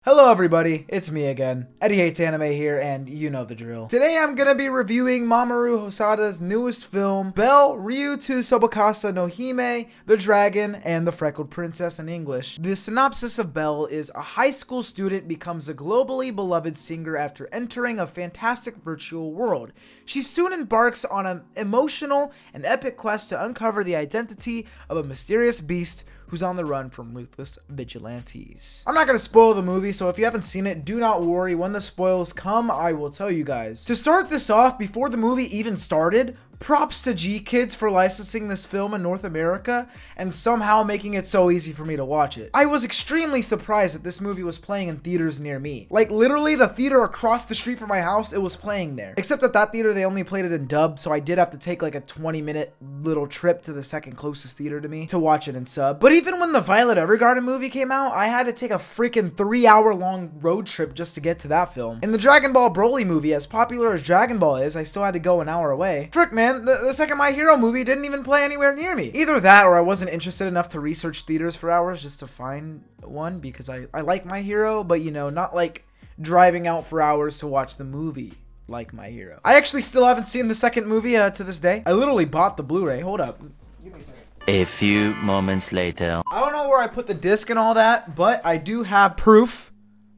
Hello everybody, it's me again, Eddie Hates Anime here, and you know the drill. Today I'm gonna be reviewing Mamoru Hosada's newest film, Belle, Ryu to Sobakasa no Hime, The Dragon, and the Freckled Princess in English. The synopsis of Belle is a high school student becomes a globally beloved singer after entering a fantastic virtual world. She soon embarks on an emotional and epic quest to uncover the identity of a mysterious beast who's on the run from ruthless vigilantes. I'm not gonna spoil the movie, so if you haven't seen it, do not worry. When the spoils come, I will tell you guys. To start this off, before the movie even started, props to G-Kids for licensing this film in North America and somehow making it so easy for me to watch it. I was extremely surprised that this movie was playing in theaters near me. Like literally the theater across the street from my house, it was playing there. Except at that theater, they only played it in dub, so I did have to take like a 20-minute little trip to the second closest theater to me to watch it in sub. But even when the Violet Evergarden movie came out, I had to take a freaking 3-hour long road trip just to get to that film. In the Dragon Ball Broly movie, as popular as Dragon Ball is, I still had to go an hour away. Frick man, the second My Hero movie didn't even play anywhere near me. Either that or I wasn't interested enough to research theaters for hours just to find one, because I like My Hero, but you know, not like driving out for hours to watch the movie like My Hero. I actually still haven't seen the second movie to this day. I literally bought the Blu-ray. Hold up. Give me a second. A few moments later. I don't know where I put the disc and all that, but I do have proof.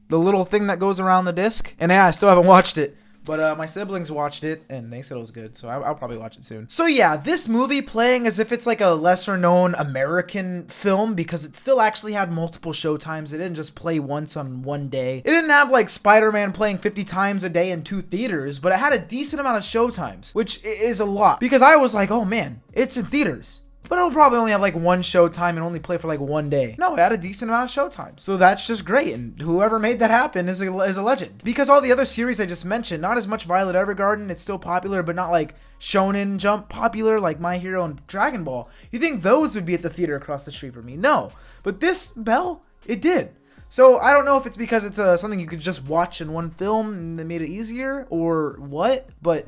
The little thing that goes around the disc. And yeah, I still haven't watched it. But my siblings watched it, and they said it was good, so I'll probably watch it soon. So yeah, this movie playing as if it's like a lesser-known American film, because it still actually had multiple showtimes. It didn't just play once on one day. It didn't have like Spider-Man playing 50 times a day in 2 theaters, but it had a decent amount of showtimes, which is a lot. Because I was like, oh man, it's in theaters. But it'll probably only have like one showtime and only play for like one day. No, it had a decent amount of showtime. So that's just great. And whoever made that happen is a legend. Because all the other series I just mentioned, not as much Violet Evergarden, it's still popular, but not like Shonen Jump popular like My Hero and Dragon Ball. You think those would be at the theater across the street from me? No. But this, Belle, it did. So I don't know if it's because it's something you could just watch in one film and they made it easier or what, but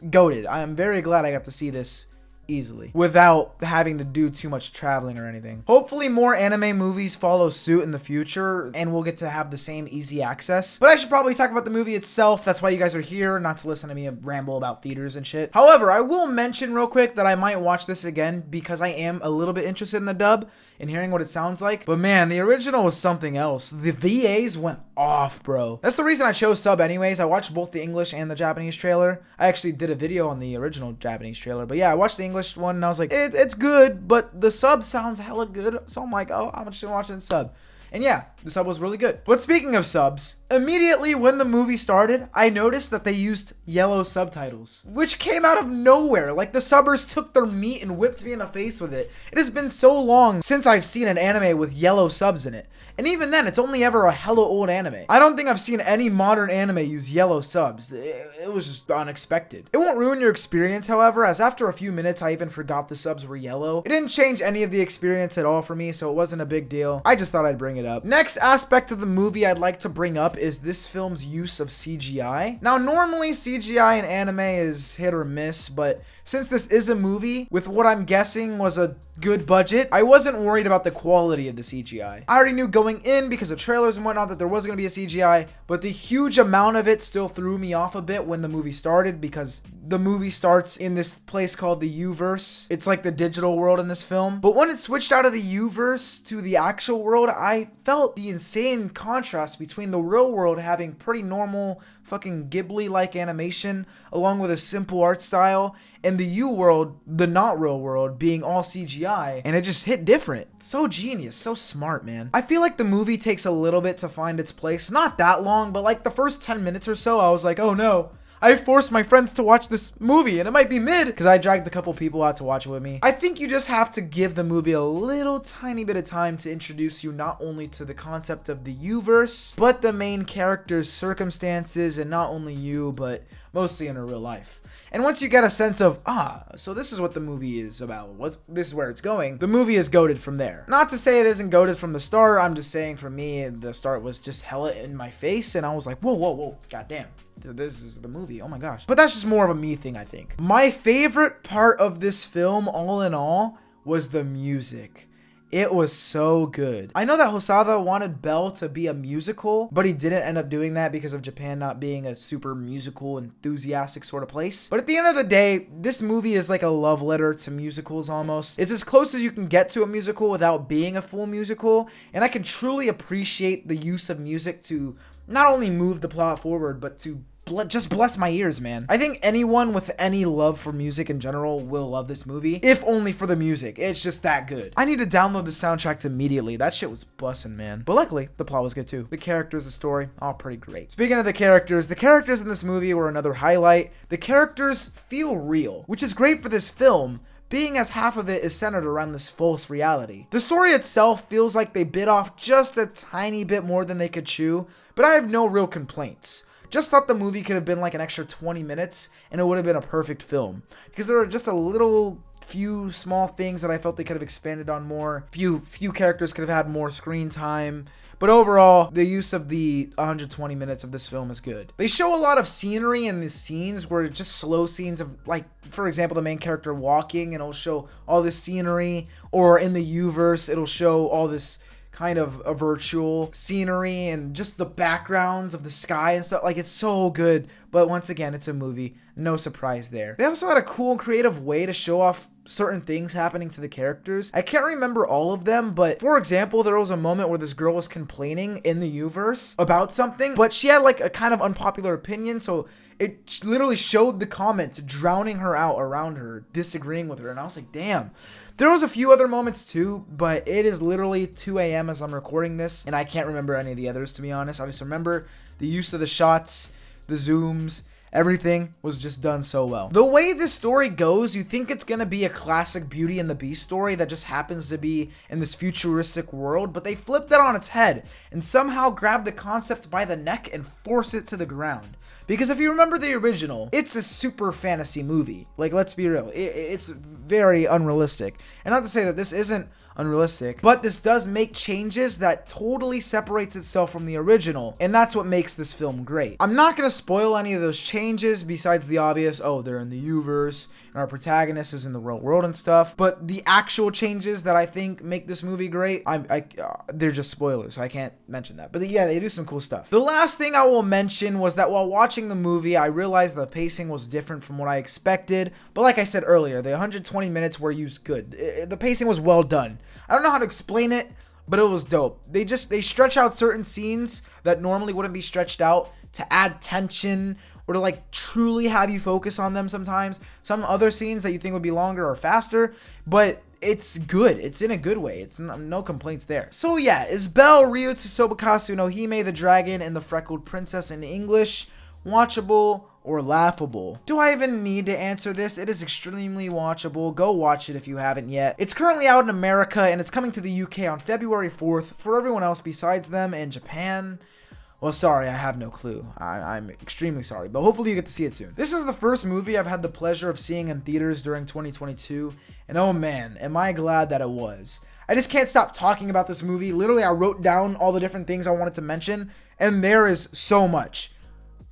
goated. I am very glad I got to see this easily without having to do too much traveling or anything. Hopefully more anime movies follow suit in the future and we'll get to have the same easy access. But I should probably talk about the movie itself. That's why you guys are here, not to listen to me ramble about theaters and shit. However, I will mention real quick that I might watch this again because I am a little bit interested in the dub and hearing what it sounds like. But man, the original was something else. The VAs went off, bro. That's the reason I chose sub anyways. I watched both the English and the Japanese trailer. I actually did a video on the original Japanese trailer, but yeah, I watched the English one and I was like, it's good, but the sub sounds hella good. So I'm like, oh, I'm just gonna watch it in sub. And yeah, the sub was really good. But speaking of subs, immediately when the movie started, I noticed that they used yellow subtitles, which came out of nowhere. Like the subbers took their meat and whipped me in the face with it. It has been so long since I've seen an anime with yellow subs in it. And even then, it's only ever a hella old anime. I don't think I've seen any modern anime use yellow subs. It was just unexpected. It won't ruin your experience, however, as after a few minutes, I even forgot the subs were yellow. It didn't change any of the experience at all for me, so it wasn't a big deal. I just thought I'd bring it up. Next aspect of the movie I'd like to bring up is this film's use of CGI. Now, normally CGI in anime is hit or miss, but since this is a movie with what I'm guessing was a good budget, I wasn't worried about the quality of the CGI. I already knew going in because of trailers and whatnot that there was going to be a CGI, but the huge amount of it still threw me off a bit when the movie started because the movie starts in this place called the U-verse. It's like the digital world in this film. But when it switched out of the U-verse to the actual world, I felt the insane contrast between the real world having pretty normal fucking Ghibli-like animation along with a simple art style, and the U-world, the not real world, being all CGI, and it just hit different. So genius, so smart, man. I feel like the movie takes a little bit to find its place. Not that long, but like the first 10 minutes or so, I was like, oh no, I forced my friends to watch this movie and it might be mid because I dragged a couple people out to watch it with me. I think you just have to give the movie a little tiny bit of time to introduce you not only to the concept of the U-verse, but the main character's circumstances, and not only you, but mostly in her real life. And once you get a sense of, so this is what the movie is about, this is where it's going, the movie is goated from there. Not to say it isn't goated from the start, I'm just saying for me, the start was just hella in my face, and I was like, whoa, goddamn. This is the movie, oh my gosh. But that's just more of a me thing, I think. My favorite part of this film, all in all, was the music. It was so good. I know that Hosada wanted Belle to be a musical, but he didn't end up doing that because of Japan not being a super musical, enthusiastic sort of place. But at the end of the day, this movie is like a love letter to musicals almost. It's as close as you can get to a musical without being a full musical, and I can truly appreciate the use of music to not only move the plot forward, but to just bless my ears, man. I think anyone with any love for music in general will love this movie, if only for the music. It's just that good. I need to download the soundtrack immediately. That shit was bussin', man. But luckily, the plot was good too. The characters, the story, all pretty great. Speaking of the characters in this movie were another highlight. The characters feel real, which is great for this film, being as half of it is centered around this false reality. The story itself feels like they bit off just a tiny bit more than they could chew, but I have no real complaints. Just thought the movie could have been like an extra 20 minutes and it would have been a perfect film. Because there are just a few small things that I felt they could have expanded on more. Few characters could have had more screen time. But overall, the use of the 120 minutes of this film is good. They show a lot of scenery in the scenes where it's just slow scenes of, like, for example, the main character walking and it'll show all this scenery. Or in the U-verse, it'll show all this kind of a virtual scenery and just the backgrounds of the sky and stuff. Like, it's so good. But once again, it's a movie. No surprise there. They also had a cool and creative way to show off certain things happening to the characters. I can't remember all of them, but for example, there was a moment where this girl was complaining in the U-verse about something, but she had like a kind of unpopular opinion, so it literally showed the comments drowning her out around her, disagreeing with her, and I was like, damn. There was a few other moments too, but it is literally 2 a.m. as I'm recording this, and I can't remember any of the others, to be honest. I just remember the use of the shots, the zooms, everything was just done so well. The way this story goes, you think it's gonna be a classic Beauty and the Beast story that just happens to be in this futuristic world, but they flipped that on its head and somehow grabbed the concept by the neck and force it to the ground. Because if you remember the original, it's a super fantasy movie. Like, let's be real. It's very unrealistic. And not to say that this isn't unrealistic, but this does make changes that totally separates itself from the original, and that's what makes this film great. I'm not going to spoil any of those changes besides the obvious, oh, they're in the U-verse, and our protagonist is in the real world and stuff, but the actual changes that I think make this movie great, they're just spoilers, so I can't mention that. But yeah, they do some cool stuff. The last thing I will mention was that while watching the movie, I realized the pacing was different from what I expected, but like I said earlier, the 120 minutes were used good. The pacing was well done. I don't know how to explain it, but it was dope. They stretch out certain scenes that normally wouldn't be stretched out to add tension or to like truly have you focus on them sometimes. Some other scenes that you think would be longer or faster, but it's good. It's in a good way. It's no complaints there. So yeah, is Belle, Ryutsu Sobakasu no Hime, the Dragon, and the Freckled Princess in English watchable or laughable? Do I even need to answer this? It is extremely watchable. Go watch it if you haven't yet. It's currently out in America and it's coming to the UK on February 4th. For everyone else besides them in Japan, well, sorry, I have no clue. I'm extremely sorry, but hopefully you get to see it soon. This is the first movie I've had the pleasure of seeing in theaters during 2022, and oh man, am I glad that it was. I just can't stop talking about this movie. Literally, I wrote down all the different things I wanted to mention, and there is so much.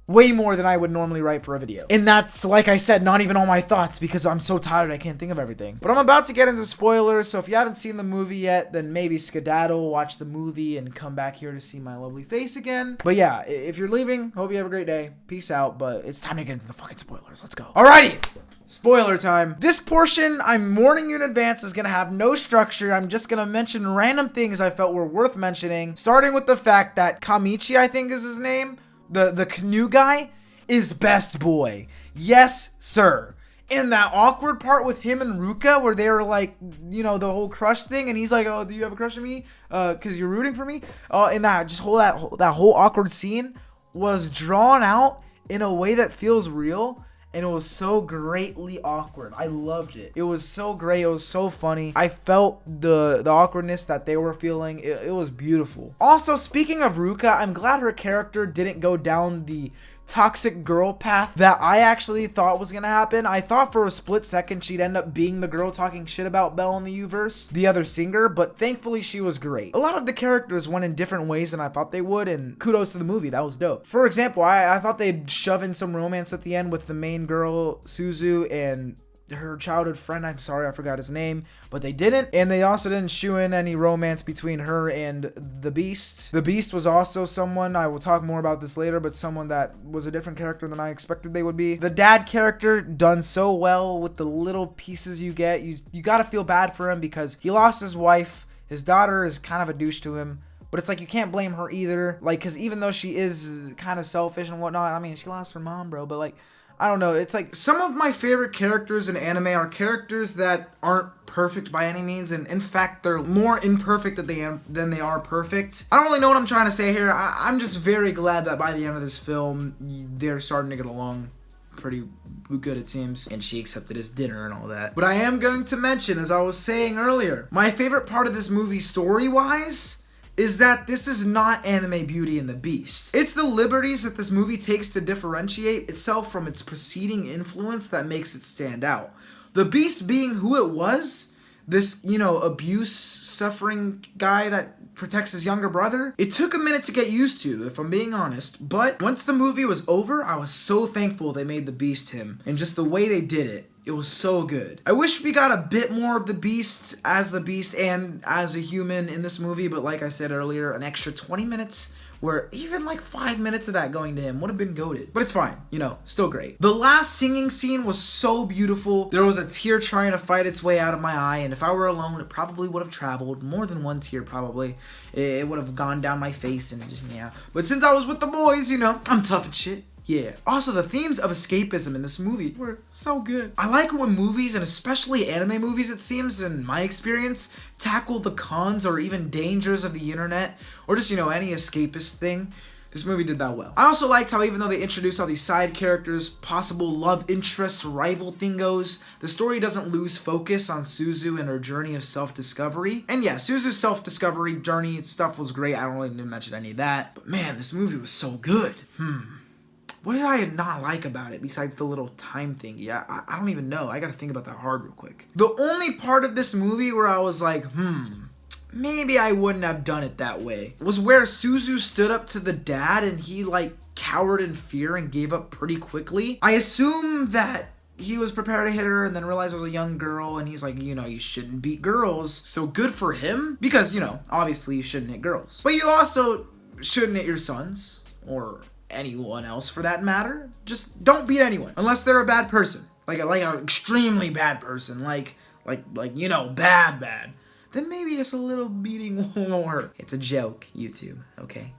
Way more than I would normally write for a video. And that's, like I said, not even all my thoughts because I'm so tired I can't think of everything. But I'm about to get into spoilers, so if you haven't seen the movie yet, then maybe skedaddle, watch the movie, and come back here to see my lovely face again. But yeah, if you're leaving, hope you have a great day. Peace out, but it's time to get into the fucking spoilers. Let's go. Alrighty! Spoiler time. This portion, I'm warning you in advance, is going to have no structure. I'm just going to mention random things I felt were worth mentioning, starting with the fact that Kamichi, I think is his name, the canoe guy, is best boy. Yes, sir. In that awkward part with him and Ruka where they were like, you know, the whole crush thing, and he's like, oh, do you have a crush on me? Because you're rooting for me? And that whole awkward scene was drawn out in a way that feels real. And it was so greatly awkward. I loved it. It was so great. It was so funny. I felt the awkwardness that they were feeling. It was beautiful. Also, speaking of Ruka, I'm glad her character didn't go down the toxic girl path that I actually thought was gonna happen. I thought for a split second she'd end up being the girl talking shit about Belle in the U-verse, the other singer, but thankfully she was great. A lot of the characters went in different ways than I thought they would, and kudos to the movie, that was dope. For example, I thought they'd shove in some romance at the end with the main girl, Suzu, and her childhood friend. I'm sorry, I forgot his name, but they didn't. And they also didn't shoe in any romance between her and the Beast. The Beast was also someone, I will talk more about this later, but someone that was a different character than I expected they would be. The dad character done so well with the little pieces you get. You gotta feel bad for him because he lost his wife. His daughter is kind of a douche to him. But it's like, you can't blame her either. Like, because even though she is kind of selfish and whatnot, I mean, she lost her mom, bro. But, like, I don't know. It's like, some of my favorite characters in anime are characters that aren't perfect by any means. And, in fact, they're more imperfect than they are perfect. I don't really know what I'm trying to say here. I'm just very glad that by the end of this film, they're starting to get along pretty good, it seems, and she accepted his dinner and all that. But I am going to mention, as I was saying earlier, my favorite part of this movie story-wise is that this is not anime Beauty and the Beast. It's the liberties that this movie takes to differentiate itself from its preceding influence that makes it stand out. The Beast being who it was, this, abuse suffering guy that protects his younger brother, it took a minute to get used to, if I'm being honest, but once the movie was over, I was so thankful they made the Beast him, and just the way they did it. It was so good. I wish we got a bit more of the Beast and as a human in this movie, but like I said earlier, an extra 20 minutes where even like 5 minutes of that going to him would have been goated. But it's fine, still great. The last singing scene was so beautiful. There was a tear trying to fight its way out of my eye, and if I were alone, it probably would have traveled. More than one tear, probably. It would have gone down my face and just, yeah. But since I was with the boys, I'm tough and shit. Yeah. Also, the themes of escapism in this movie were so good. I like it when movies, and especially anime movies, it seems, in my experience, tackle the cons or even dangers of the internet, or just, any escapist thing. This movie did that well. I also liked how even though they introduced all these side characters, possible love interests, rival thingos, the story doesn't lose focus on Suzu and her journey of self-discovery. And yeah, Suzu's self-discovery journey stuff was great. I don't really need to mention any of that. But man, this movie was so good. What did I not like about it besides the little time thing? Yeah, I don't even know. I gotta think about that hard real quick. The only part of this movie where I was like, maybe I wouldn't have done it that way, was where Suzu stood up to the dad and he like cowered in fear and gave up pretty quickly. I assume that he was prepared to hit her and then realized it was a young girl and he's like, you shouldn't beat girls. So good for him because, obviously you shouldn't hit girls. But you also shouldn't hit your sons or anyone else for that matter. Just don't beat anyone unless they're a bad person, like an extremely bad person, like bad. Then maybe just a little beating won't hurt. It's a joke, YouTube. Okay,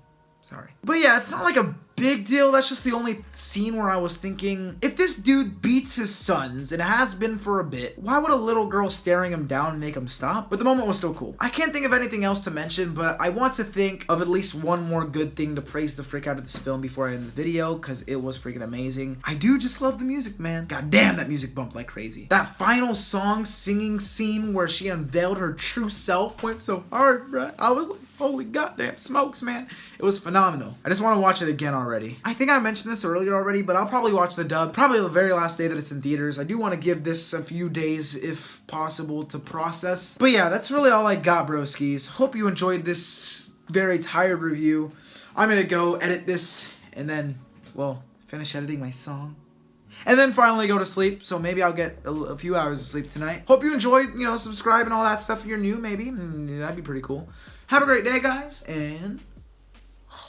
sorry. But yeah, it's not like a big deal. That's just the only scene where I was thinking, if this dude beats his sons and has been for a bit, why would a little girl staring him down make him stop? But the moment was still cool. I can't think of anything else to mention, but I want to think of at least one more good thing to praise the frick out of this film before I end this video, because it was freaking amazing. I do just love the music, man. God damn, that music bumped like crazy. That final song singing scene where she unveiled her true self went so hard, bruh. I was like, holy goddamn smokes, man. It was phenomenal. I just want to watch it again already. I think I mentioned this earlier already, but I'll probably watch the dub probably the very last day that it's in theaters. I do want to give this a few days, if possible, to process. But yeah, that's really all I got, broskies. Hope you enjoyed this very tired review. I'm gonna go edit this and then, well, finish editing my song. And then finally go to sleep, so maybe I'll get a few hours of sleep tonight. Hope you enjoyed, subscribe and all that stuff if you're new, maybe. That'd be pretty cool. Have a great day, guys, and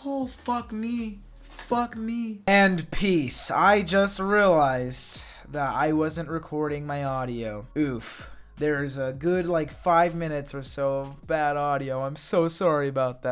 oh, fuck me. Fuck me. And peace. I just realized that I wasn't recording my audio. Oof. There's a good, 5 minutes or so of bad audio. I'm so sorry about that.